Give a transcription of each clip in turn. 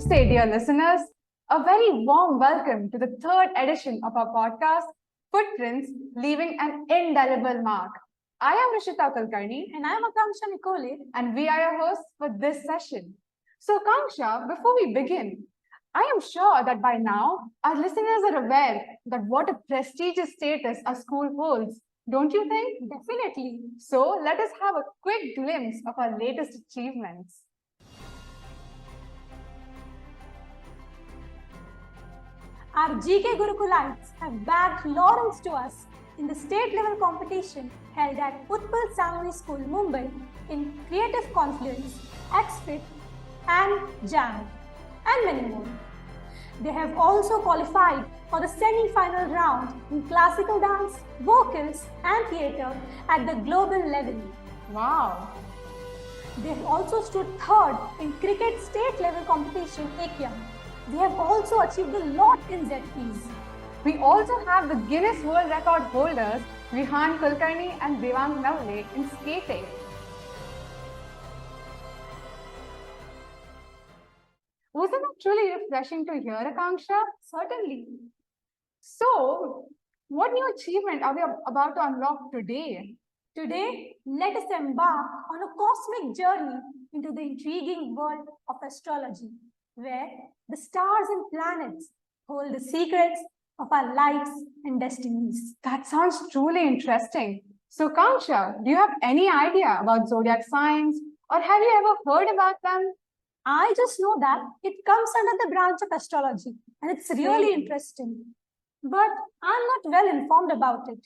Namaste, dear listeners. A very warm welcome to the third edition of our podcast, Footprints Leaving an Indelible Mark. I am Rishita Kulkarni. And I am Akanksha Nicole. And we are your hosts for this session. So, Akanksha, before we begin, I am sure that by now our listeners are aware that what a prestigious status our school holds. Don't you think? Definitely. So, let us have a quick glimpse of our latest achievements. Our GK Gurukulites have bagged laurels to us in the state level competition held at Utpal Sangvi School, Mumbai in Creative Confluence, XFIT and JAM and many more. They have also qualified for the semi-final round in classical dance, vocals and theatre at the global level. Wow! They have also stood third in cricket state level competition AKIA. They have also achieved a lot in ZPs. We also have the Guinness World Record holders Vihan Kulkarni and Devang Navle in skating. Wasn't it truly refreshing to hear, Akanksha? Certainly. So, what new achievement are we about to unlock today? Today, let us embark on a cosmic journey into the intriguing world of astrology, where the stars and planets hold the secrets of our lives and destinies. That sounds truly interesting. So, Akanksha, do you have any idea about zodiac signs or have you ever heard about them? I just know that it comes under the branch of astrology and it's really interesting. But I'm not well informed about it.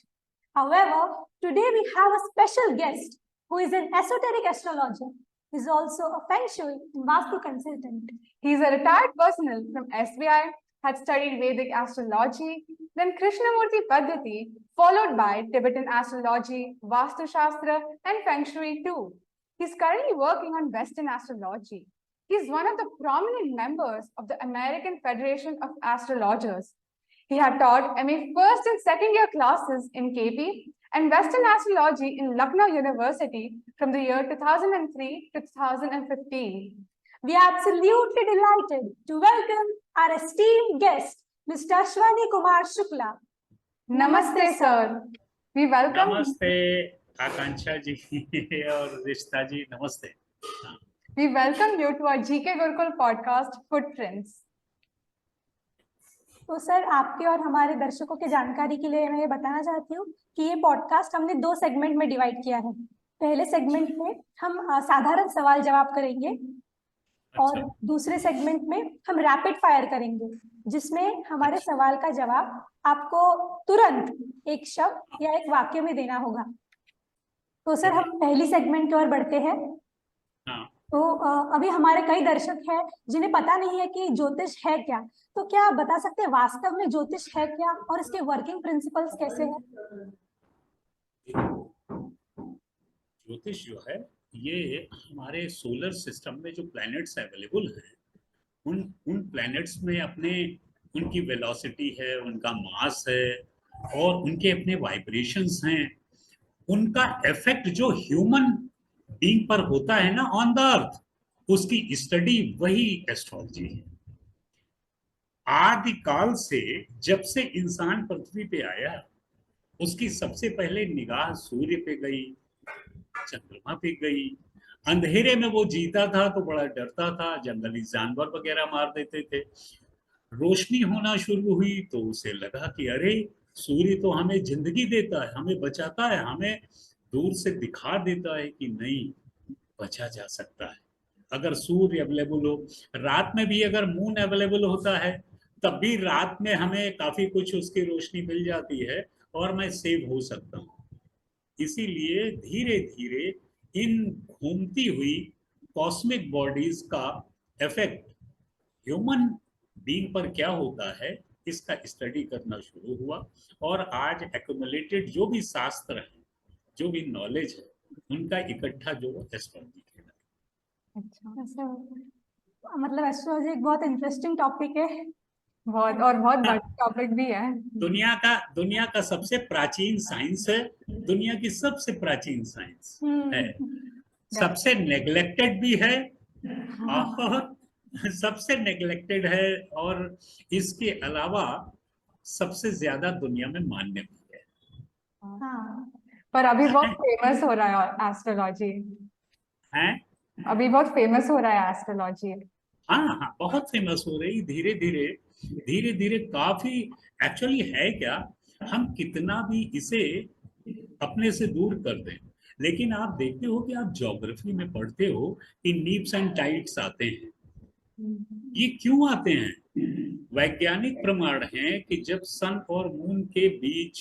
However, today we have a special guest who is an esoteric astrologer. He is also a Feng Shui and Vastu consultant. He is a retired personnel from SBI, had studied Vedic astrology, then Krishnamurti Paddhati, followed by Tibetan astrology, Vastu Shastra, and Feng Shui too. He is currently working on Western astrology. He is one of the prominent members of the American Federation of Astrologers. He had taught MA first and second year classes in KP and Western Astrology in Lucknow University from the year 2003 to 2015. We are absolutely delighted to welcome our esteemed guest, Mr. Ashwani Kumar Shukla. Namaste, sir. We welcome. Namaste, Akanksha ji और रिश्ता जी, नमस्ते. We welcome you to our GK Gurukul podcast, Footprints. तो sir, आपके और हमारे दर्शकों के जानकारी के लिए मैं ये बताना चाहती हूँ कि ये पॉडकास्ट हमने 2 सेगमेंट में डिवाइड किया है. पहले सेगमेंट में हम साधारण सवाल जवाब करेंगे और दूसरे सेगमेंट में हम रैपिड फायर करेंगे, जिसमें हमारे सवाल का जवाब आपको तुरंत एक शब्द या एक वाक्य में देना होगा. तो सर, हम पहली सेगमेंट की ओर बढ़ते हैं. तो अभी हमारे कई दर्शक हैं जिन्हें पता नहीं है कि ज्योतिष है क्या. तो क्या आप बता सकते हैं वास्तव में ज्योतिष है क्या और इसके वर्किंग प्रिंसिपल्स कैसे हैं? ज्योतिष जो है ये हमारे सोलर सिस्टम में जो प्लैनेट्स अवेलेबल हैं उन प्लैनेट्स में अपने उनकी वेलोसिटी है, उनका मास है और उनके अपने वाइब्रेशंस हैं. उनका इफेक्ट जो ह्यूमन बीइंग पर होता है ना ऑन द अर्थ, उसकी स्टडी वही एस्ट्रोलॉजी है. आदिकाल से जब से इंसान पृथ्वी पे आया, उसकी सबसे पहले निगाह सूर्य पे गई, चंद्रमा पे गई. अंधेरे में वो जीता था तो बड़ा डरता था, जंगली जानवर वगैरह मार देते थे. रोशनी होना शुरू हुई तो उसे लगा कि अरे सूर्य तो हमें जिंदगी देता है, हमें बचाता है, हमें दूर से दिखा देता है कि नहीं, बचा जा सकता है. अगर सूर्य अवेलेबल हो, रात में भी अगर मून अवेलेबल होता है तब भी रात में हमें काफी कुछ उसकी रोशनी मिल जाती है और मैं सेव हो सकता हूँ. इसीलिए धीरे धीरे इन घूमती हुई कॉस्मिक बॉडीज का इफेक्ट ह्यूमन बीइंग पर क्या होता है, इसका स्टडी करना शुरू हुआ. और आज एक्यूमुलेटेड जो भी शास्त्र है, जो भी नॉलेज है, उनका इकट्ठा जो एस्ट्रोलॉजी है. अच्छा, मतलब एस्ट्रोलॉजी एक बहुत इंटरेस्टिंग टॉपिक है. बहुत बड़ा टॉपिक भी है. दुनिया का सबसे प्राचीन साइंस है, दुनिया की सबसे प्राचीन साइंस है, सबसे नेग्लेक्टेड भी है और सबसे नेग्लेक्टेड है, और इसके अलावा सबसे ज्यादा दुनिया में मान्य भी है। हाँ। पर अभी बहुत फेमस हो रहा है एस्ट्रोलॉजी। हैं? अभी बहुत फेमस हो रहा है एस्ट्रोलॉजी। हाँ हाँ, बहुत फेमस हो रही, धीरे धीरे धीरे धीरे काफी। एक्चुअली है क्या, हम कितना भी इसे अपने से दूर कर दें, लेकिन आप देखते हो कि आप ज्योग्राफी में पढ़ते हो कि नीप्स एंड टाइड्स आते हैं। ये क्यों आते हैं? वैज्ञानिक प्रमाण है कि जब सन और मून के बीच,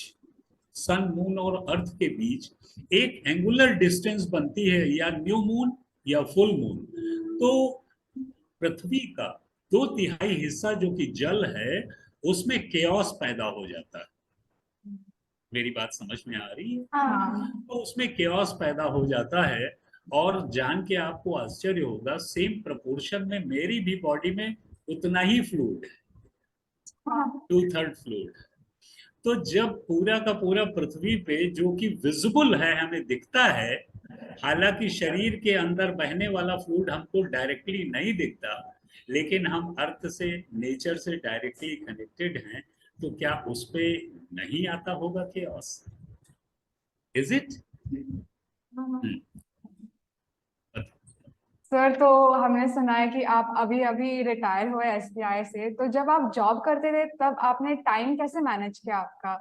सन मून और अर्थ के बीच एक एंगुलर डिस्टेंस बनती है, या न्यू मून या फुल मून, तो पृथ्वी का 2/3 हिस्सा जो कि जल है, उसमें केओस पैदा हो जाता है। मेरी बात समझ में आ रही है? हाँ। तो उसमें केओस पैदा हो जाता है। और जान के आपको आश्चर्य होगा, सेम प्रपोर्शन में मेरी भी बॉडी में उतना ही फ्लूइड है, हाँ। 2/3 फ्लूइड। तो जब पूरा का पूरा पृथ्वी पे, जो कि विजिबल है, हमें दिखता है, हालांकि शरीर के अंदर बहने वाला फ्लूइड हमको डायरेक्टली नहीं दिखता, लेकिन हम अर्थ से, नेचर से डायरेक्टली कनेक्टेड हैं, तो क्या उस पे नहीं आता होगा केओस? Is it? सर, तो हमने सुना है कि आप अभी अभी रिटायर हुए एसबीआई से, तो जब आप जॉब करते थे तब आपने टाइम कैसे मैनेज किया आपका?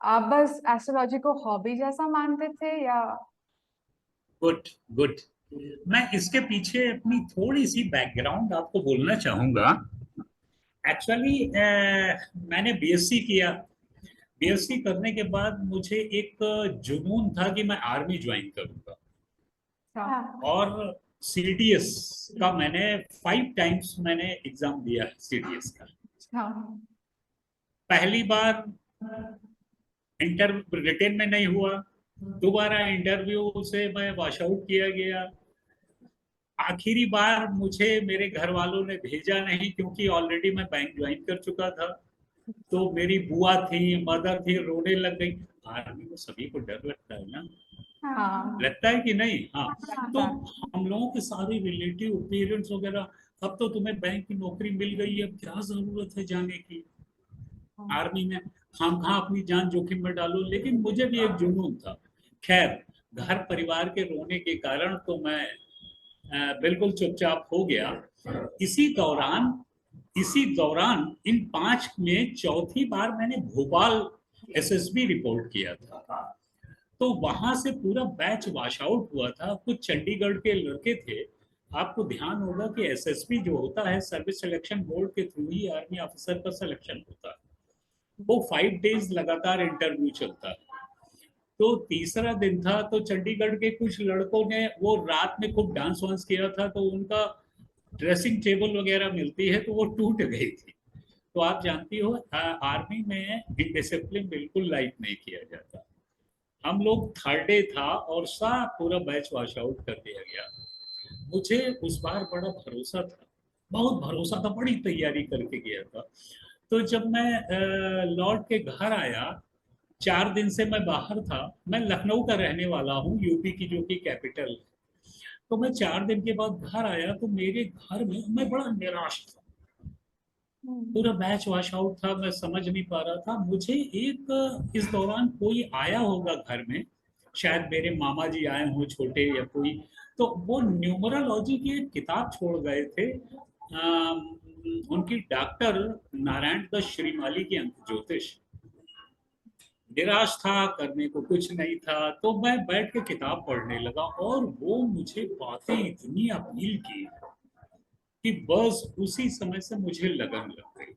आप बस एस्ट्रोलॉजी को हॉबी जैसा मानते थे या? Good good. मैं इसके पीछे अपनी थोड़ी सी बैकग्राउंड आपको बोलना चाहूंगा। एक्चुअली मैंने बीएससी किया। बीएससी करने के बाद मुझे एक जुनून था कि मैं आर्मी ज्वाइन करूंगा, हाँ। और सीडीएस का मैंने 5 टाइम्स मैंने एग्जाम दिया है, सीडीएस का। हाँ। पहली बार इंटरव्यू रिटेन में नहीं हुआ, दोबारा इंटरव्यू से मैं वॉश आउट किया गया। आखिरी बार मुझे मेरे घर वालों ने भेजा नहीं, क्योंकि ऑलरेडी मैं बैंक ज्वाइन कर चुका था। तो मेरी बुआ थी, मदर थी, रोने लग गई। आर्मी में सभी को डर लगता है ना, हाँ। लगता है कि नहीं? हाँ। तो हाँ। हम लोगों के सारे रिलेटिव, पेरेंट्स वगैरह, अब तो तुम्हें बैंक की नौकरी मिल गई है, अब क्या जरूरत है जाने की आर्मी में, हम कहाँ अपनी जान जोखिम में डालो। लेकिन मुझे भी एक जुनून था। खैर, घर परिवार के रोने के कारण तो मैं बिल्कुल चुपचाप हो गया। इसी दौरान इसी दौरान इन 5 में चौथी बार मैंने भोपाल एसएसबी रिपोर्ट किया था। तो वहां से पूरा बैच वॉश आउट हुआ था। कुछ चंडीगढ़ के लड़के थे। आपको ध्यान होगा कि एसएसबी जो होता है, सर्विस सिलेक्शन बोर्ड के थ्रू ही आर्मी ऑफिसर का सिलेक्शन होता है। वो 5 डेज लगातार इंटरव्यू चलता है। तो तीसरा दिन था, तो चंडीगढ़ के कुछ लड़कों ने वो रात में खूब डांस वांस किया था, तो उनका ड्रेसिंग टेबल वगैरह मिलती है, तो वो टूट गई थी। तो आप जानती हो, आर्मी में डिसिप्लिन बिल्कुल लाइक नहीं किया जाता। हम लोग 3rd डे था और सब पूरा बैच वॉश आउट कर दिया गया। मुझे उस बार बड़ा भरोसा था, बहुत भरोसा था, बड़ी तैयारी करके गया था। तो जब मैं लौट के घर आया, 4 दिन से मैं बाहर था। मैं लखनऊ का रहने वाला हूँ, यूपी की जो कि कैपिटल। तो मैं 4 दिन के बाद घर आया, तो मेरे घर में मैं बड़ा निराश था। पूरा बैच वॉश आउट था, मैं समझ नहीं पा रहा था। मुझे एक इस दौरान कोई आया होगा घर में, शायद मेरे मामा जी आए हों छोटे या कोई, तो वो न्यूमरोलॉजी की एक किताब छोड़ गए थे। उनकी डॉक्टर नारायण दत्त श्रीमाली की अंक ज्योतिष। निराश था, करने को कुछ नहीं था, तो मैं बैठ के किताब पढ़ने लगा, और वो मुझे बातें इतनी अपील की कि बस उसी समय से मुझे लगन लग गई।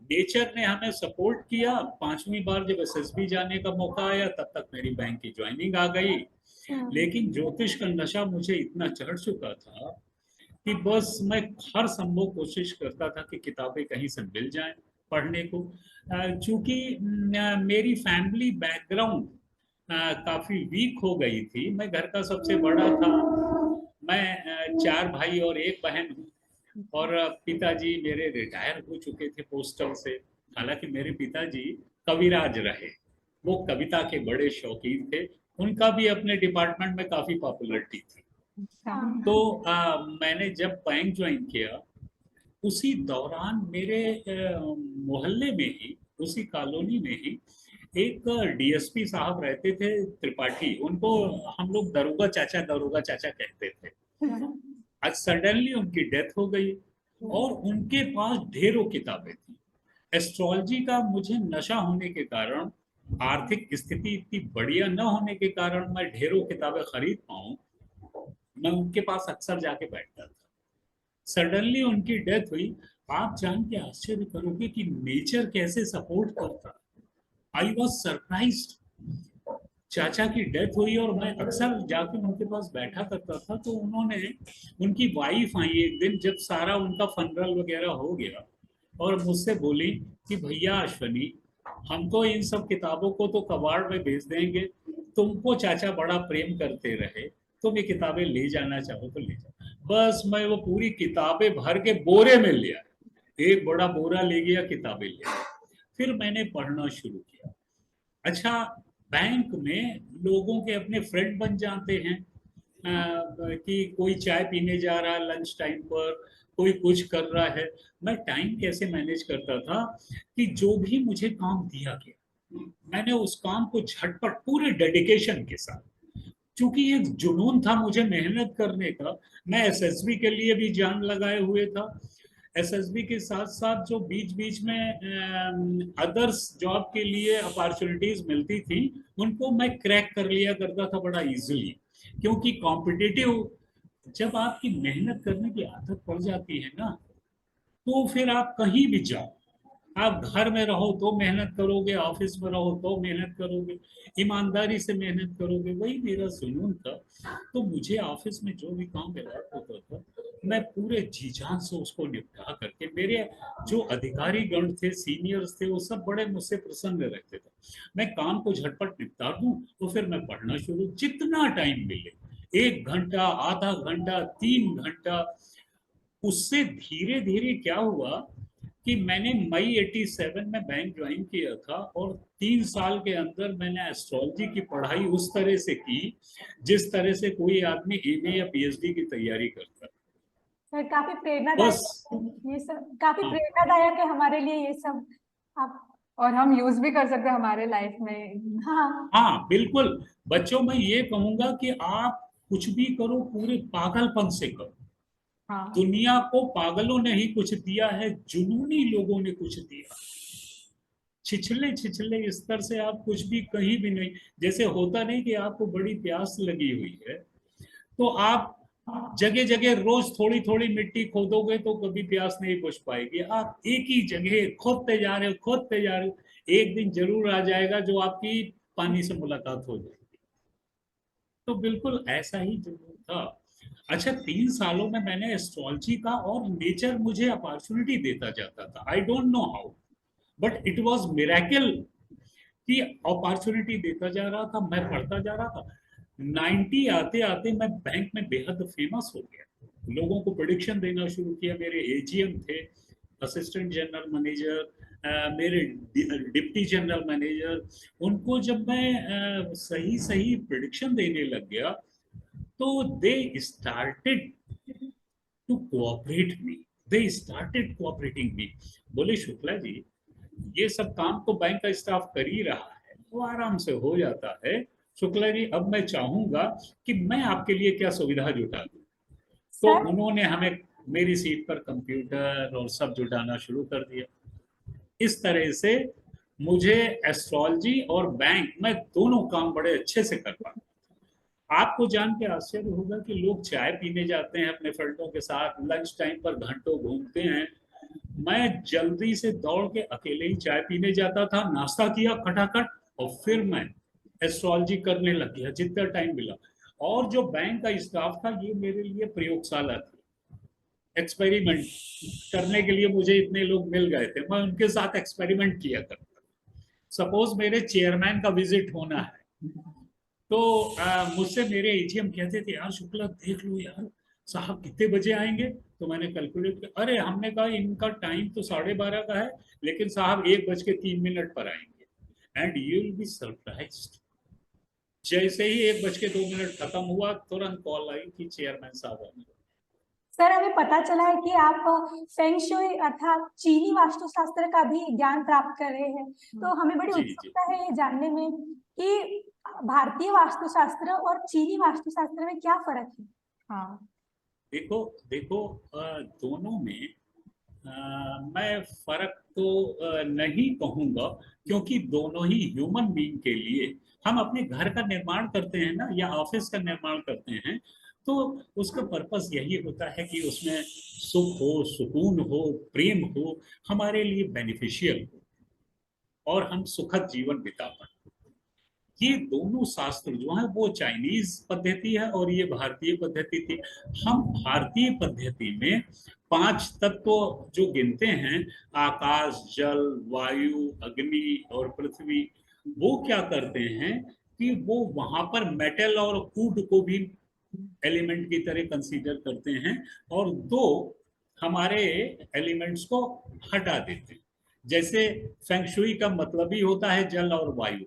नेचर ने हमें सपोर्ट किया। 5वीं बार जब एसएसबी जाने का मौका आया, तब तक मेरी बैंक की ज्वाइनिंग आ गई। लेकिन ज्योतिष का नशा मुझे इतना चढ़ चुका था कि बस मैं हर संभव कोशिश करता था कि किताबें कहीं से मिल जाएं पढ़ने को। चूंकि मेरी फैमिली बैकग्राउंड काफी वीक हो गई थी। मैं घर का सबसे बड़ा था। मैं 4 भाई और 1 बहन हूँ, और पिताजी मेरे रिटायर हो चुके थे पोस्टल से। हालांकि मेरे पिताजी कविराज रहे, वो कविता के बड़े शौकीन थे। उनका भी अपने डिपार्टमेंट में काफी पॉपुलरिटी थी। हाँ। तो मैंने जब बैंक ज्वाइन किया उसी दौरान मेरे मोहल्ले में ही, उसी कॉलोनी में ही एक डीएसपी साहब रहते थे, त्रिपाठी। उनको हम लोग दरोगा चाचा कहते थे। आज सडनली उनकी डेथ हो गई और उनके पास ढेरों किताबें थी। एस्ट्रोलॉजी का मुझे नशा होने के कारण, आर्थिक स्थिति इतनी बढ़िया न होने के कारण मैं ढेरों किताबें खरीद पाऊं, मैं उनके पास अक्सर जाके बैठता था। सडनली उनकी डेथ हुई। आप जान के आश्चर्य करोगे कि नेचर कैसे सपोर्ट करता। I was surprised. चाचा की डेथ हुई और मैं अक्सर जाके उनके पास बैठा करता था, तो उन्होंने, उनकी वाइफ आई एक दिन जब सारा उनका फनरल वगैरह हो गया और मुझसे बोली कि भैया अश्वनी, हम तो इन सब किताबों को तो कबाड़ में भेज देंगे, तुमको चाचा बड़ा प्रेम करते रहे, तुम ये किताबें ले जाना चाहो तो ले जाओ। बस मैं वो पूरी किताबें भर के बोरे में ले आया, एक बड़ा बोरा ले गया, किताबें ले आया। फिर मैंने पढ़ना शुरू किया। अच्छा, बैंक में लोगों के अपने फ्रेंड बन जाते हैं, कि कोई चाय पीने जा रहा है लंच टाइम पर, कोई कुछ कर रहा है। मैं टाइम कैसे मैनेज करता था कि जो भी मुझे काम दिया गया मैंने उस काम को झटपट पूरे डेडिकेशन के साथ, क्योंकि एक जुनून था मुझे मेहनत करने का। मैं एसएसबी के लिए भी जान लगाए हुए था। एसएसबी के साथ साथ जो बीच बीच में अदर्स जॉब के लिए अपॉर्चुनिटीज मिलती थी, उनको मैं क्रैक कर लिया करता था बड़ा इजीली। क्योंकि कॉम्पिटिटिव, जब आपकी मेहनत करने की आदत पड़ जाती है ना, तो फिर आप कहीं भी जाओ, आप घर में रहो तो मेहनत करोगे, ऑफिस में रहो तो मेहनत करोगे, ईमानदारी से मेहनत करोगे। वही मेरा जुनून था। तो मुझे ऑफिस में जो भी काम अलॉट होता था, मैं पूरे जी जान से उसको निपटा करके, मेरे जो अधिकारी गण थे, सीनियर्स थे, वो सब बड़े मुझसे प्रसन्न रहते थे। मैं काम को झटपट निपटा दूं तो फिर मैं पढ़ना शुरू, जितना टाइम मिले, 1 घंटा, आधा घंटा, 3 घंटा। उससे धीरे धीरे क्या हुआ कि मैंने मई 87 में बैंक ज्वाइन किया था और 3 साल के अंदर मैंने एस्ट्रोलॉजी की पढ़ाई उस तरह से की जिस तरह से कोई आदमी एमए या पीएचडी की तैयारी करता है। सर काफी प्रेरणादायक बस। ये सब, काफी हाँ, प्रेरणादायक है हमारे लिए ये सब। आप। और हम यूज भी कर सकते हैं हमारे लाइफ में। हाँ। हाँ बिल्कुल। बच्चों, मैं ये कहूंगा कि आप कुछ भी करो पूरे पागलपन से करो। हाँ। दुनिया को पागलों ने ही कुछ दिया है, जुनूनी लोगों ने कुछ दिया। छिछले छिछले स्तर से आप कुछ भी कहीं भी नहीं। जैसे होता नहीं कि आपको बड़ी प्यास लगी हुई है, तो आप जगह जगह रोज थोड़ी थोड़ी मिट्टी खोदोगे तो कभी प्यास नहीं बुझ पाएगी। आप एक ही जगह खोदते जा रहे हो, खोदते जा रहे हो, एक दिन जरूर आ जाएगा जो आपकी पानी से मुलाकात हो जाएगी। तो बिल्कुल ऐसा ही जुनून था। अच्छा, 3 सालों में मैंने एस्ट्रोलॉजी का, और नेचर मुझे अपॉर्चुनिटी देता जाता था। I don't know how, but it was miracle कि अपॉर्चुनिटी देता जा रहा था, मैं पढ़ता जा रहा था। 90 आते आते मैं बैंक में बेहद फेमस हो गया। लोगों को प्रोडिक्शन देना शुरू किया। मेरे एजीएम थे, असिस्टेंट जनरल मैनेजर, मेरे डिप्टी जनरल मैनेजर, उनको जब मैं सही सही प्रोडिक्शन देने लग गया तो they started to cooperate me, they started cooperating me. बोले शुक्ला जी, ये सब काम तो बैंक का स्टाफ कर ही रहा है, वो आराम से हो जाता है। शुक्ला जी, अब मैं चाहूंगा कि मैं आपके लिए क्या सुविधा जुटा दूं। तो सर। उन्होंने हमें मेरी सीट पर कंप्यूटर और सब जुटाना शुरू कर दिया। इस तरह से मुझे एस्ट्रोलॉजी और बैंक में दोनों काम बड़े अच्छे से कर पाता। आपको जान के आश्चर्य होगा कि लोग चाय पीने जाते हैं अपने फ्रेंडों के साथ, लंच टाइम पर घंटों घूमते हैं। मैं जल्दी से दौड़ के अकेले ही चाय पीने जाता था, नाश्ता किया खटाखट, और फिर मैं एस्ट्रोलॉजी करने लग गया जितना टाइम मिला। और जो बैंक का स्टाफ था, ये मेरे लिए प्रयोगशाला थी। एक्सपेरिमेंट करने के लिए मुझे इतने लोग मिल गए थे, मैं उनके साथ एक्सपेरिमेंट किया करता। सपोज मेरे चेयरमैन का विजिट होना है, तो मुझसे मेरे एजीएम कहते थे, यार शुक्ला देख लो यार, साहब कितने बजे आएंगे। तो मैंने कैलकुलेट किया, अरे हमने कहा इनका टाइम तो 12:30 का है, लेकिन साहब 1:03 पर आएंगे। And you will be surprised, जैसे ही 1:02 खत्म हुआ, तुरंत कॉल आई कि चेयरमैन साहब आए। सर हमें पता चला है कि आप फेंग शुई अर्थात चीनी वास्तुशास्त्र का भी ज्ञान प्राप्त कर रहे हैं, तो हमें बड़ी जी जी। उत्सुकता है ये जानने में कि भारतीय वास्तुशास्त्र और चीनी वास्तुशास्त्र में क्या फर्क है। हाँ, देखो देखो, दोनों में मैं फर्क तो नहीं कहूंगा, क्योंकि दोनों ही ह्यूमन बीइंग के लिए, हम अपने घर का निर्माण करते हैं ना, या ऑफिस का निर्माण करते हैं, तो उसका पर्पस यही होता है कि उसमें सुख हो, सुकून हो, प्रेम हो, हमारे लिए बेनिफिशियल हो और हम सुखद जीवन बिता पाए। ये दोनों शास्त्र जो है वो चाइनीज पद्धति है और ये भारतीय पद्धति थी। हम भारतीय पद्धति में 5 तत्व जो गिनते हैं, आकाश, जल, वायु, अग्नि और पृथ्वी, वो क्या करते हैं कि वो वहां पर मेटल और वुड को भी एलिमेंट की तरह कंसीडर करते हैं और 2 हमारे एलिमेंट्स को हटा देते हैं। जैसे फेंग शुई का मतलब ही होता है जल और वायु,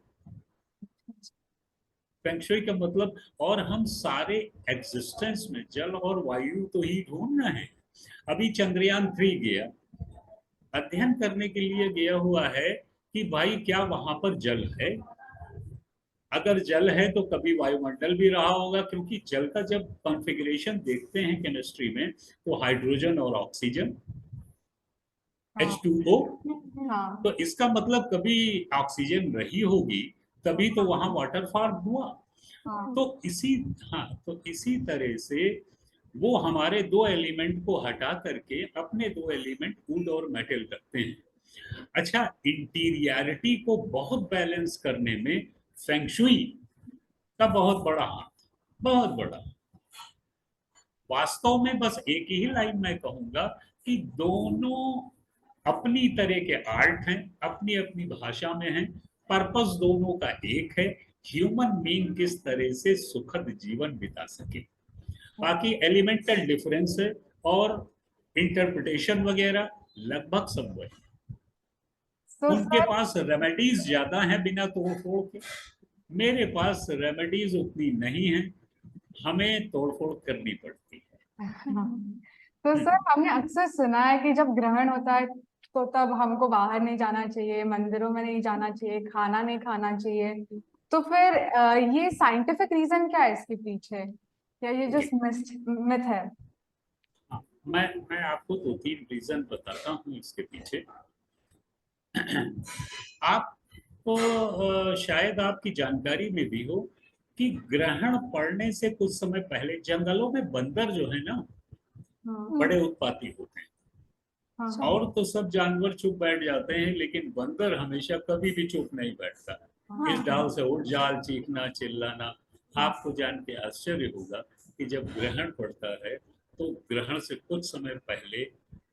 फेंग शुई का मतलब, और हम सारे एग्जिस्टेंस में जल और वायु तो ही ढूंढ रहे हैं। अभी चंद्रयान 3 गया, अध्ययन करने के लिए गया हुआ है कि भाई क्या वहां पर जल है, अगर जल है तो कभी वायुमंडल भी रहा होगा, क्योंकि जल का जब कॉन्फ़िगरेशन देखते हैं केमिस्ट्री में तो हाइड्रोजन और ऑक्सीजन, हाँ, H2O, हाँ, तो इसका मतलब कभी ऑक्सीजन रही होगी, तभी तो वहां वाटर फॉर्म हुआ। हाँ, तो इसी, हाँ, तो इसी तरह से वो हमारे 2 एलिमेंट को हटा करके अपने 2 एलिमेंट वुड और मेटल रखते हैं। अच्छा, इंटीरियरिटी को बहुत बैलेंस करने में फेंग शुई का बहुत बड़ा हाथ, बहुत बड़ा। वास्तव में बस एक ही लाइन मैं कहूंगा कि दोनों अपनी तरह के आर्ट हैं, अपनी अपनी भाषा में हैं, पर्पस दोनों का एक है, ह्यूमन बीइंग किस तरह से सुखद जीवन बिता सके। बाकी एलिमेंटल डिफरेंस है और इंटरप्रिटेशन वगैरह लगभग सब वही। तो उनके सर, पास रेमेडीज ज्यादा हैं बिना तोड़ फोड़ के, मेरे पास रेमेडीज उतनी नहीं है, हमें तोड़ फोड़ करनी पड़ती हाँ, तो है। सर हमने अक्सर सुना है कि जब ग्रहण होता है तो तब हमको बाहर नहीं जाना चाहिए, मंदिरों में नहीं जाना चाहिए, खाना नहीं खाना चाहिए। तो फिर ये साइंटिफिक रीजन क्या है इसके पीछे, या ये ओके, जस्ट मिथ है? हाँ, मैं आपको 2-3 रीजन बताता हूँ इसके पीछे। आपको शायद आपकी जानकारी में भी हो कि ग्रहण पड़ने से कुछ समय पहले जंगलों में बंदर जो है ना, हाँ, बड़े उत्पाती होते हैं। हाँ, अच्छा। और तो सब जानवर चुप बैठ जाते हैं, लेकिन बंदर हमेशा कभी भी चुप नहीं बैठता है। इस हाँ डाल से उठ जाल, चीखना चिल्लाना। आपको जान के आश्चर्य होगा कि जब ग्रहण पड़ता है तो ग्रहण से कुछ समय पहले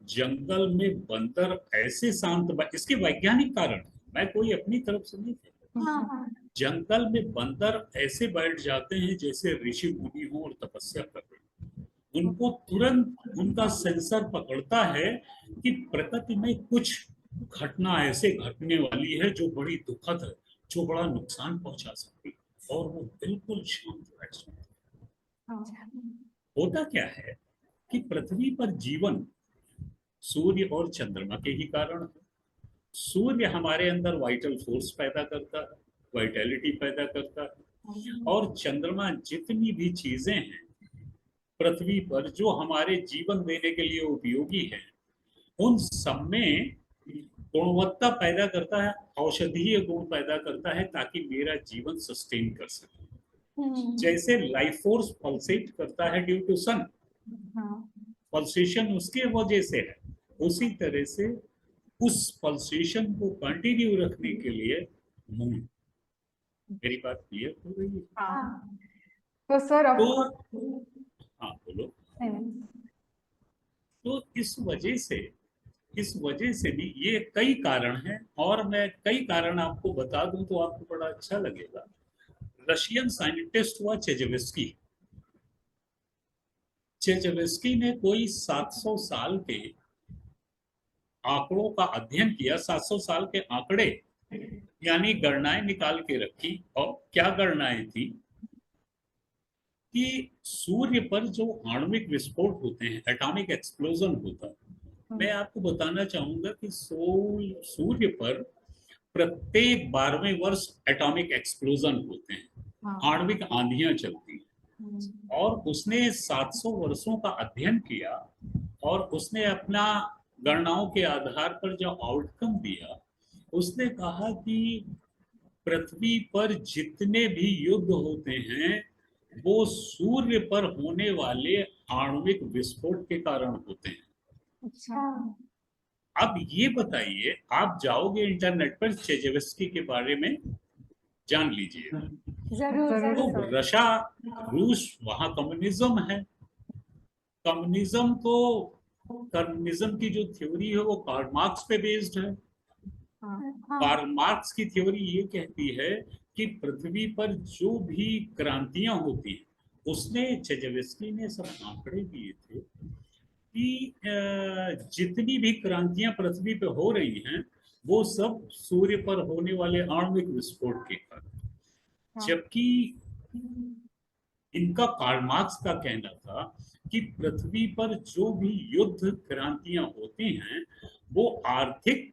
जंगल में बंदर ऐसे इसके वैज्ञानिक कारण है, मैं कोई अपनी तरफ से नहीं कहता। हाँ हाँ जंगल में बंदर ऐसे बैठ जाते हैं जैसे ऋषि मुनि हो और तपस्या कर रहे हैं। उनको तुरंत उनका सेंसर पकड़ता है कि प्रकृति में कुछ घटना ऐसे घटने वाली है जो बड़ी दुखद है, जो बड़ा नुकसान पहुंचा सकती है, और वो बिल्कुल शांत बैठ जाते हैं। हाँ, होता क्या है कि पृथ्वी पर जीवन सूर्य और चंद्रमा के ही कारण है। सूर्य हमारे अंदर वाइटल फोर्स पैदा करता है, वाइटैलिटी पैदा करता है, और चंद्रमा जितनी भी चीजें हैं पृथ्वी पर जो हमारे जीवन देने के लिए उपयोगी है, उन सब में गुणवत्ता पैदा करता है, औषधीय गुण पैदा करता है, ताकि मेरा जीवन सस्टेन कर सके। जैसे लाइफ फोर्स पल्सेट करता है ड्यू टू सन, हाँ, पल्सेशन उसके वजह से है, उसी तरह से उस पल्सेशन को कंटिन्यू रखने के लिए मून। मेरी बात क्लियर हो रही है? हाँ। तो सर तो अब हाँ बोलो। नहीं, तो इस वजह से भी ये कई कारण हैं, और मैं कई कारण आपको बता दूं तो आपको बड़ा अच्छा लगेगा। रशियन साइंटिस्ट हुआ चेजेविस्की। चेजेविस्की ने कोई 700 साल के आंकड़ों का अध्ययन किया, 700 साल के आंकड़े यानी गणनाएं निकाल के रखी। और क्या गणनाएं थी कि सूर्य पर जो आणविक विस्फोट होते हैं, एटॉमिक एक्सप्लोजन होता है, मैं आपको बताना चाहूंगा कि सूर्य पर प्रत्येक 12वें वर्ष एटॉमिक एक्सप्लोजन होते हैं, हाँ। आणविक आंधियां चलती हैं। और उसने 700 वर्षों का अध्ययन किया और उसने अपना गणनाओं के आधार पर जो आउटकम दिया, उसने कहा कि पृथ्वी पर जितने भी युद्ध होते हैं वो सूर्य पर होने वाले आणविक विस्फोट के कारण होते हैं। अच्छा। अब ये बताइए, आप जाओगे इंटरनेट पर, चेजेविस्की के बारे में जान लीजिए। जरूर जरूर तो जरूर। रशा, रूस, वहां कम्युनिज्म है। कम्युनिज्म तो, कम्युनिज्म की जो थ्योरी है वो कार्ल मार्क्स पे बेस्ड है। हाँ। हाँ कार्ल मार्क्स की थ्योरी ये कहती है कि पृथ्वी पर जो भी क्रांतियां होती हैं, उसने, चेजेविस्की ने सब आंकड़े दिए थे कि जितनी भी क्रांतियां पृथ्वी पे हो रही हैं वो सब सूर्य पर होने वाले आणविक विस्फोट के कारण। हाँ। जबकि इनका, कार्ल मार्क्स का कहना था कि पृथ्वी पर जो भी युद्ध क्रांतियां होती हैं वो आर्थिक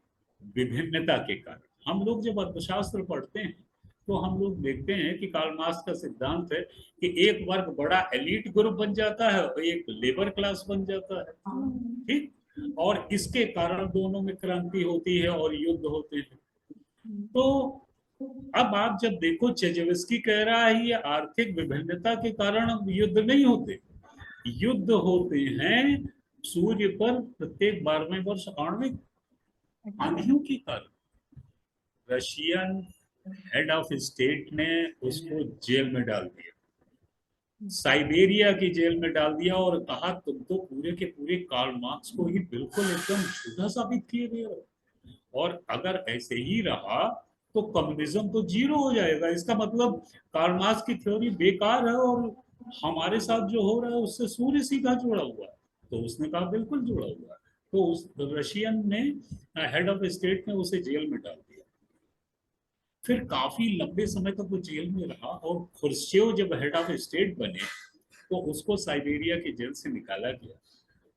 विभिन्नता के कारण। हम लोग जब अर्थशास्त्र पढ़ते हैं तो हम लोग देखते हैं कि कार्ल मार्क्स का सिद्धांत है कि एक वर्ग बड़ा एलीट ग्रुप बन जाता है और एक लेबर क्लास बन जाता है, ठीक। और इसके कारण दोनों में क्रांति होती है और युद्ध होते हैं। तो अब आप जब देखो, चेजेविस्की कह रहा है ये आर्थिक विभिन्नता के कारण युद्ध नहीं होते, युद्ध होते हैं सूर्य पर प्रत्येक 12वें वर्ष आणविक आंधियों के कारण। रशियन हेड ऑफ स्टेट ने उसको जेल में डाल दिया, साइबेरिया की जेल में डाल दिया, और कहा तुम तो पूरे के पूरे कार्ल मार्क्स को ही बिल्कुल एकदम झूठा साबित किए गए हो, और अगर ऐसे ही रहा तो कम्युनिज्म तो जीरो हो जाएगा। इसका मतलब कार्ल मार्क्स की थ्योरी बेकार है और हमारे साथ जो हो रहा है उससे सूर्य सीधा जुड़ा हुआ है। तो उसने कहा बिल्कुल जुड़ा हुआ है। तो उस रशियन ने, हेड ऑफ स्टेट ने उसे जेल में डाल दिया। फिर काफी लंबे समय तक वो जेल में रहा, और खुर्शियोव जब हेड ऑफ स्टेट बने तो उसको साइबेरिया की जेल से निकाला गया,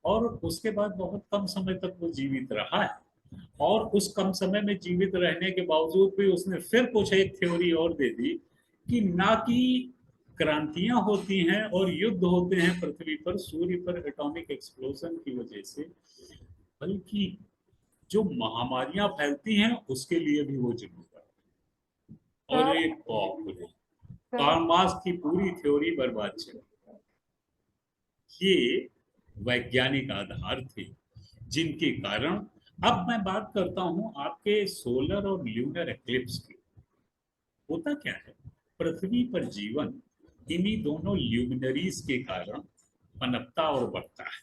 और उसके बाद बहुत कम समय तक वो जीवित रहा है। और उस कम समय में जीवित रहने के बावजूद भी उसने फिर कुछ एक थ्योरी और दे दी कि ना कि क्रांतियां होती हैं और युद्ध होते हैं पृथ्वी पर सूर्य पर एटॉमिक एक्सप्लोजन की वजह से, बल्कि जो महामारियां फैलती हैं उसके लिए भी वो जिम्मेदार है। और एक कार्ल मार्क्स की पूरी थ्योरी बर्बाद चली। ये वैज्ञानिक आधार थे जिनके कारण। अब मैं बात करता हूं आपके सोलर और ल्यूनर एक्लिप्स की। होता क्या है, पृथ्वी पर जीवन इन्हीं दोनों ल्यूमिनरीज के कारण पनपता और बढ़ता है,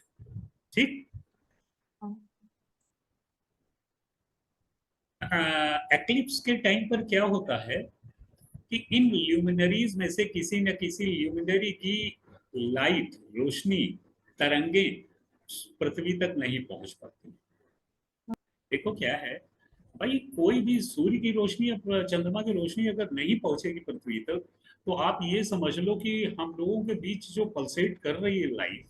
ठीक। एक्लिप्स के टाइम पर क्या होता है कि इन ल्यूमिनरीज में से किसी न किसी ल्यूमिनरी की लाइट, रोशनी, तरंगे पृथ्वी तक नहीं पहुंच पाती। देखो क्या है भाई, कोई भी सूर्य की रोशनी या चंद्रमा की रोशनी अगर नहीं पहुंचेगी पृथ्वी तक, तो आप ये समझ लो कि हम लोगों के बीच जो पल्सेट कर रही है लाइफ,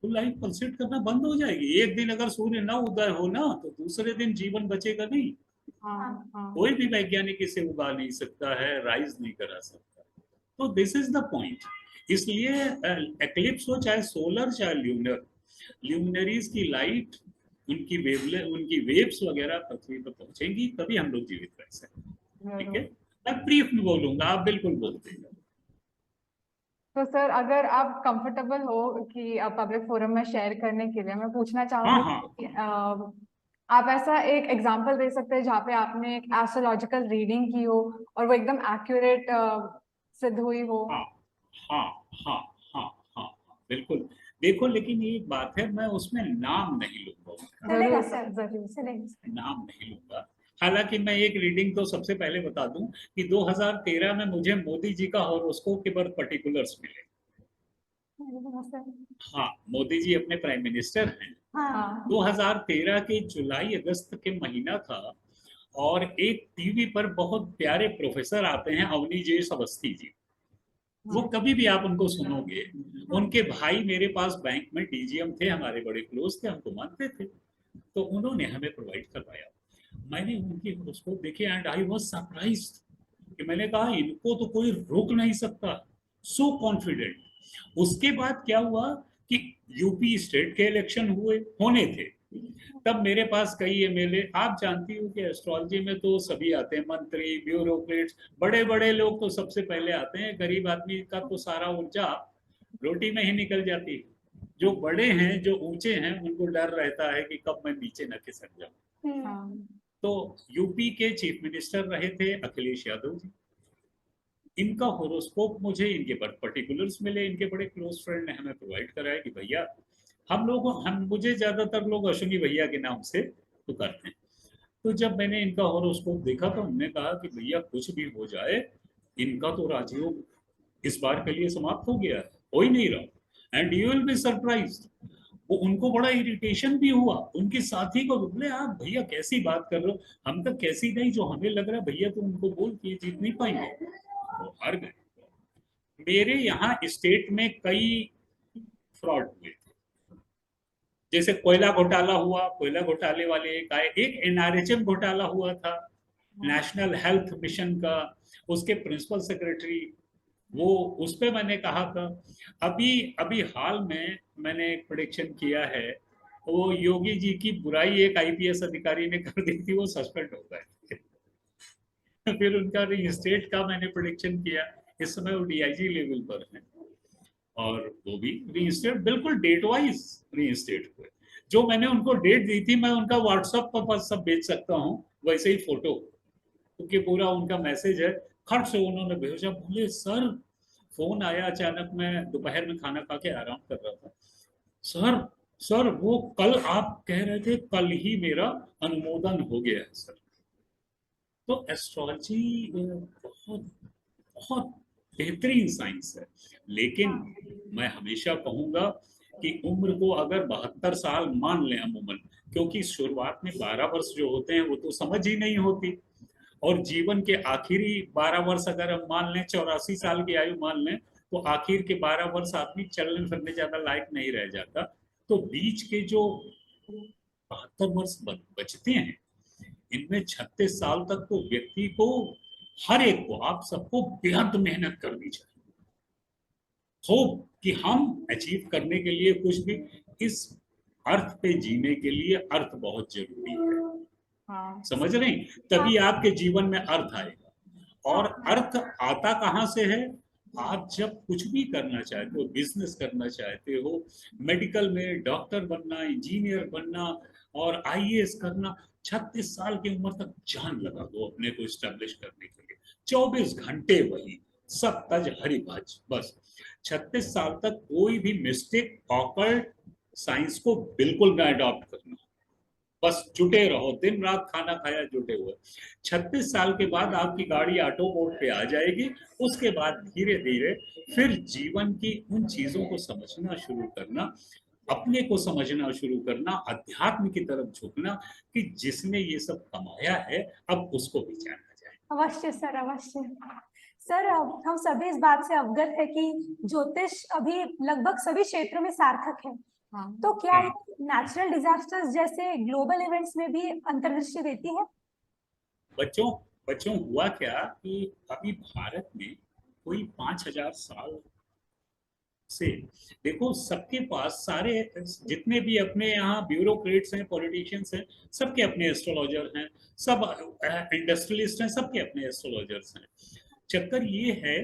तो लाइफ पल्सेट करना बंद हो जाएगी। एक दिन अगर सूर्य ना उदय हो ना, तो दूसरे दिन जीवन बचेगा नहीं। कोई भी वैज्ञानिक इसे उगा नहीं सकता है, राइज नहीं करा सकता। तो दिस इज द पॉइंट। इसलिए एक्लिप्स हो चाहे सोलर चाहे ल्यूनर, ल्यूमिनरीज की लाइट, उनकी उनकी वेव्स वगैरह पृथ्वी पर पहुंचेंगी, तभी हम लोग जीवित रह सकते। ठीक है, मैं ब्रीफ में बोलूंगा, आप बिल्कुल बोलते हैं। तो सर, अगर आप कंफर्टेबल हो कि पब्लिक फोरम में शेयर करने के लिए, मैं पूछना हाँ चाहूंगी हाँ कि आप ऐसा एक एग्जांपल दे सकते हैं जहाँ पे आपने एक एस्ट्रोलॉजिकल रीडिंग की हो और वो एकदम एक्यूरेट सिद्ध हुई हो। हाँ हाँ हाँ हाँ हाँ हाँ, बिल्कुल। देखो, लेकिन ये एक बात है, मैं उसमें नाम नहीं लूंगा उनका, चलेगा जरूर सर, जरूर चलेगा। नाम नहीं लूंगा। हालांकि मैं एक रीडिंग तो सबसे पहले बता दूं कि 2013 में मुझे मोदी जी का हॉरोस्कोप के बर्थ पर्टिकुलर्स मिले। सर। हाँ, मोदी जी अपने प्राइम मिनिस्टर हैं। हाँ 2013 के जुलाई अगस्त के महीना था, और एक टीवी पर बहुत प्यारे प्रोफेसर आते हैं, अवनीजेश अवस्थी जी। वो कभी भी आप उनको सुनोगे, उनके भाई मेरे पास बैंक में डीजीएम थे, हमारे बड़े क्लोज थे, हमको मानते थे, तो उन्होंने हमें प्रोवाइड करवाया। मैंने उनकी हॉरोस्कोप देखी एंड आई वाज सरप्राइज्ड कि मैंने कहा इनको तो कोई रोक नहीं सकता, सो कॉन्फिडेंट। उसके बाद क्या हुआ कि यूपी स्टेट के इलेक्शन होने थे, तब मेरे पास कई एमएलए, आप जानती हो कि एस्ट्रोलॉजी में तो सभी आते हैं, मंत्री, ब्यूरोक्रेट्स, बड़े बड़े लोग तो सबसे पहले आते हैं, गरीब आदमी का तो सारा ऊर्जा रोटी में ही निकल जाती है। जो बड़े हैं, जो ऊंचे हैं, उनको डर रहता है कि कब मैं नीचे न खिसक जाऊं। हाँ, तो यूपी के चीफ मिनिस्टर रहे थे अखिलेश यादव जी। इनका हॉरोस्कोप मुझे, इनके पर्टिकुलर्स मिले, इनके बड़े क्लोज फ्रेंड ने हमें प्रोवाइड कराया कि भैया हम मुझे ज्यादातर लोग अश्विनी भैया के नाम से पुकारते हैं। तो जब मैंने इनका हॉरोस्कोप देखा तो हमने कहा कि भैया कुछ भी हो जाए, इनका तो राजयोग इस बार के लिए समाप्त हो गया है, हो ही नहीं रहा, and you will be surprised. वो उनको बड़ा इरिटेशन भी हुआ, उनके साथी को, बोले आप भैया कैसी बात कर रहे हो, हम तक कैसी नहीं, जो हमें लग रहा है भैया तो उनको बोल के जीत नहीं पाएंगे, वो हार गए। मेरे यहाँ स्टेट में कई फ्रॉड हुए थे, जैसे कोयला घोटाला हुआ, कोयला घोटाले वाले एक आए, एक एनआरएचएम घोटाला हुआ था, नेशनल हेल्थ मिशन का, उसके प्रिंसिपल सेक्रेटरी, वो उस पे मैंने कहा था। अभी अभी हाल में मैंने एक प्रेडिक्शन किया है, वो योगी जी की बुराई एक आईपीएस अधिकारी ने कर दी थी, वो सस्पेंड हो गए फिर उनका रीइंस्टेट का मैंने प्रेडिक्शन किया, इस समय वो डीआईजी लेवल पर है, और वो भी रीइंस्टेट, बिल्कुल डेट वाइज रीइंस्टेट हुए। जो मैंने उनको डेट दी थी, मैं उनका व्हाट्सएप पर सब भेज सकता हूँ, वैसे ही फोटो, क्योंकि पूरा उनका मैसेज है। खट से उन्होंने भेजा, बोले सर फोन आया अचानक, मैं दोपहर में खाना खा के आराम कर रहा था, सर सर वो कल आप कह रहे थे, कल ही मेरा अनुमोदन हो गया है सर। तो एस्ट्रोलॉजी बहुत बहुत बेहतरीन साइंस है, लेकिन मैं हमेशा कहूंगा कि उम्र को अगर 72 साल मान लें अमूमन, क्योंकि शुरुआत में 12 वर्ष जो होते हैं वो तो समझ ही नहीं होती, और जीवन के आखिरी 12 वर्ष अगर हम मान लें, 84 साल की आयु मान लें, तो आखिर के 12 वर्ष आदमी चलने फिरने ज्यादा लायक नहीं रह जाता। तो बीच के जो 72 वर्ष बचते हैं, इनमें 36 साल तक तो व्यक्ति को, हर एक को, आप सबको बेहद मेहनत करनी चाहिए, होप कि हम अचीव करने के लिए कुछ भी, इस अर्थ पे जीने के लिए अर्थ बहुत जरूरी है। हाँ, समझ रहे हैं? तभी आपके जीवन में अर्थ आएगा। और अर्थ आता कहाँ से है? आप जब कुछ भी करना चाहते हो, बिजनेस करना चाहते हो, मेडिकल में डॉक्टर बनना, इंजीनियर बनना और आईएएस करना, 36 साल की उम्र तक जान लगा दो अपने को स्टैब्लिश करने के लिए। 24 घंटे वही सब तज हरि भज, बस 36 साल तक कोई भी मिस्टेक, ऑकर्ड, साइंस को बिल्कुल ना अडॉप्ट करना, बस जुटे रहो, दिन रात खाना खाया जुटे हुए। 36 साल के बाद आपकी गाड़ी ऑटो मोड पे आ जाएगी, उसके बाद धीरे धीरे फिर जीवन की उन चीजों को समझना शुरू करना, अपने को समझना शुरू करना, अध्यात्म की तरफ झुकना, कि जिसने ये सब कमाया है अब उसको भी जाना जाए। अवश्य सर, अवश्य सर। हम सभी इस बात से अवगत है कि ज्योतिष अभी लगभग सभी क्षेत्रों में सार्थक है, हाँ, तो क्या नेचुरल डिजास्टर्स जैसे ग्लोबल इवेंट्स में भी अंतर्दृष्टि देती है? बच्चों बच्चों हुआ क्या कि अभी भारत में कोई 5000 साल से, देखो सबके पास, सारे जितने भी अपने यहाँ ब्यूरोक्रेट्स हैं, पॉलिटिशियंस हैं, सबके अपने एस्ट्रोलॉजर हैं, सब इंडस्ट्रियलिस्ट हैं, सबके अपने एस्ट्रोलॉजर्स हैं। चक्कर ये है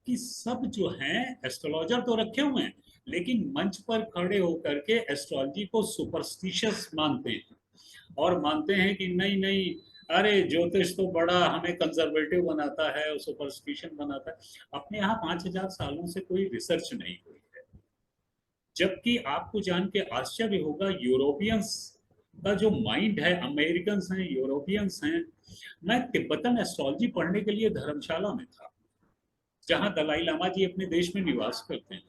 कि सब जो हैं एस्ट्रोलॉजर तो रखे हुए हैं, लेकिन मंच पर खड़े होकर के एस्ट्रोलॉजी को सुपरस्टिशियस मानते हैं, और मानते हैं कि नहीं नहीं, अरे ज्योतिष तो बड़ा हमें कंजर्वेटिव बनाता है, सुपरस्टिशन बनाता है। अपने यहाँ 5000 सालों से कोई रिसर्च नहीं हुई है, जबकि आपको जान के आश्चर्य होगा, यूरोपियंस का जो माइंड है, अमेरिकन हैं, यूरोपियंस हैं। मैं तिब्बतन एस्ट्रोलॉजी पढ़ने के लिए धर्मशाला में था, जहाँ दलाई लामा जी अपने देश में निवास करते हैं,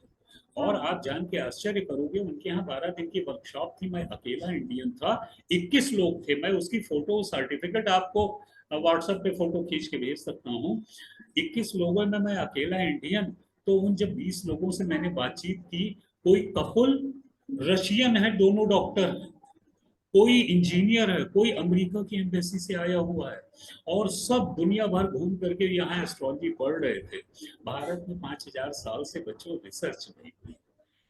और आप जान के आश्चर्य करोगे, उनके यहाँ 12 दिन की वर्कशॉप थी, मैं अकेला इंडियन था, 21 लोग थे, मैं उसकी फोटो सर्टिफिकेट आपको व्हाट्सएप पे फोटो खींच के भेज सकता हूँ। 21 लोगों में मैं अकेला इंडियन। तो उन जब 20 लोगों से मैंने बातचीत की, कोई कपल रशियन है, दोनों डॉक्टर हैं, कोई इंजीनियर है, कोई अमेरिका की एम्बेसी से आया हुआ है, और सब दुनिया भर घूम करके यहाँ एस्ट्रोलॉजी पढ़ रहे थे। भारत में 5000 साल से बच्चों रिसर्च नहीं हुई,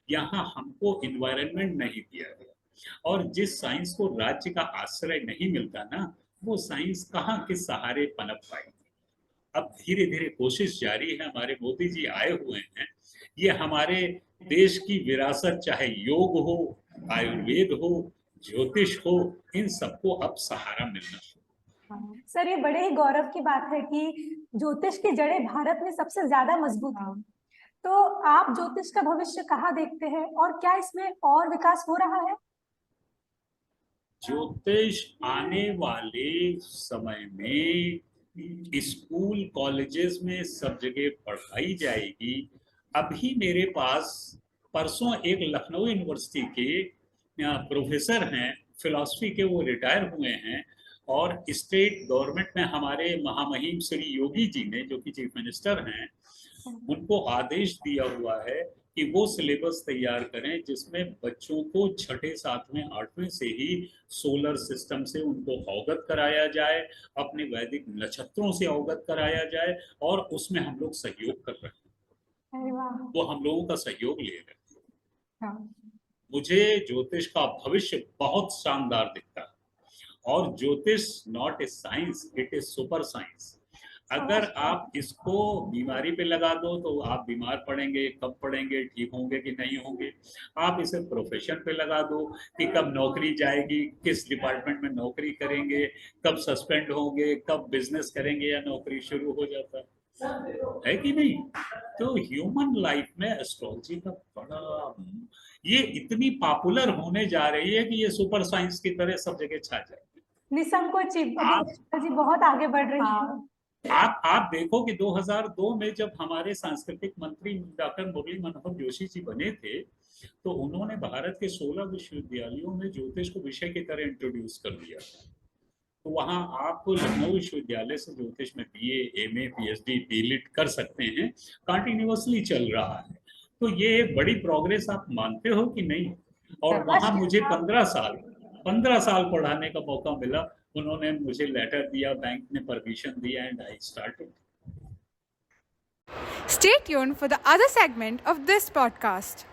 यहाँ हमको इन्वायरमेंट नहीं दिया गया, और जिस साइंस को राज्य का आश्रय नहीं मिलता ना, वो साइंस कहाँ के सहारे पनप पाएगी। अब धीरे धीरे कोशिश जारी है, हमारे मोदी जी आए हुए हैं, ये हमारे देश की विरासत, चाहे योग हो, आयुर्वेद हो, ज्योतिष हो, इन सबको अब सहारा मिलना शुरू। सर, ये बड़े ही गौरव की बात है कि ज्योतिष की जड़ें भारत में सबसे ज्यादा मजबूत हैं। तो आप ज्योतिष का भविष्य कहाँ देखते हैं और क्या इसमें और विकास हो रहा है? ज्योतिष आने वाले समय में स्कूल कॉलेजेस में सब जगह पढ़ाई जाएगी। अभी मेरे पास परसों एक लखनऊ यूनिवर्सिटी के प्रोफेसर हैं फिलॉसफी के, वो रिटायर हुए हैं, और स्टेट गवर्नमेंट में हमारे महामहिम श्री योगी जी ने, जो कि चीफ मिनिस्टर हैं, उनको आदेश दिया हुआ है कि वो सिलेबस तैयार करें जिसमें बच्चों को 6ठे 7वें 8वें से ही सोलर सिस्टम से उनको अवगत कराया जाए, अपने वैदिक नक्षत्रों से अवगत कराया जाए, और उसमें हम लोग सहयोग कर रहे हैं। अरे वाह। वो हम लोगों का सहयोग ले रहे हैं। हाँ। मुझे ज्योतिष का भविष्य बहुत शानदार दिखता है, और ज्योतिष not a science, it is super science. अगर आप इसको बीमारी पे लगा दो तो आप बीमार पड़ेंगे, कब पड़ेंगे, ठीक होंगे कि नहीं होंगे। आप इसे प्रोफेशन पे लगा दो कि कब नौकरी जाएगी, किस डिपार्टमेंट में नौकरी करेंगे, कब सस्पेंड होंगे, कब बिजनेस करेंगे या नौकरी शुरू हो जाता है कि नहीं। तो ह्यूमन लाइफ में एस्ट्रोलॉजी का बड़ा, ये इतनी पॉपुलर होने जा रही है कि ये सुपर साइंस की तरह सब जगह छा जाएगी। निसंकोच जी बहुत आगे बढ़ रही है। आप देखो कि 2002 में जब हमारे सांस्कृतिक मंत्री डॉक्टर मुरली मनोहर जोशी जी बने थे, तो उन्होंने भारत के 16 विश्वविद्यालयों में ज्योतिष को विषय की तरह इंट्रोड्यूस कर दिया। तो वहाँ आप लखनऊ विश्वविद्यालय से ज्योतिष में BA, MA, PhD, DLIT कर सकते हैं, कंटिन्यूअसली चल रहा है। तो ये एक बड़ी प्रोग्रेस आप मानते हो कि नहीं? और वहाँ मुझे 15 साल पढ़ाने का मौका मिला। उन्होंने मुझे लेटर दिया, बैंक ने परमिशन दिया, and I started. Stay tuned for the other segment of this podcast.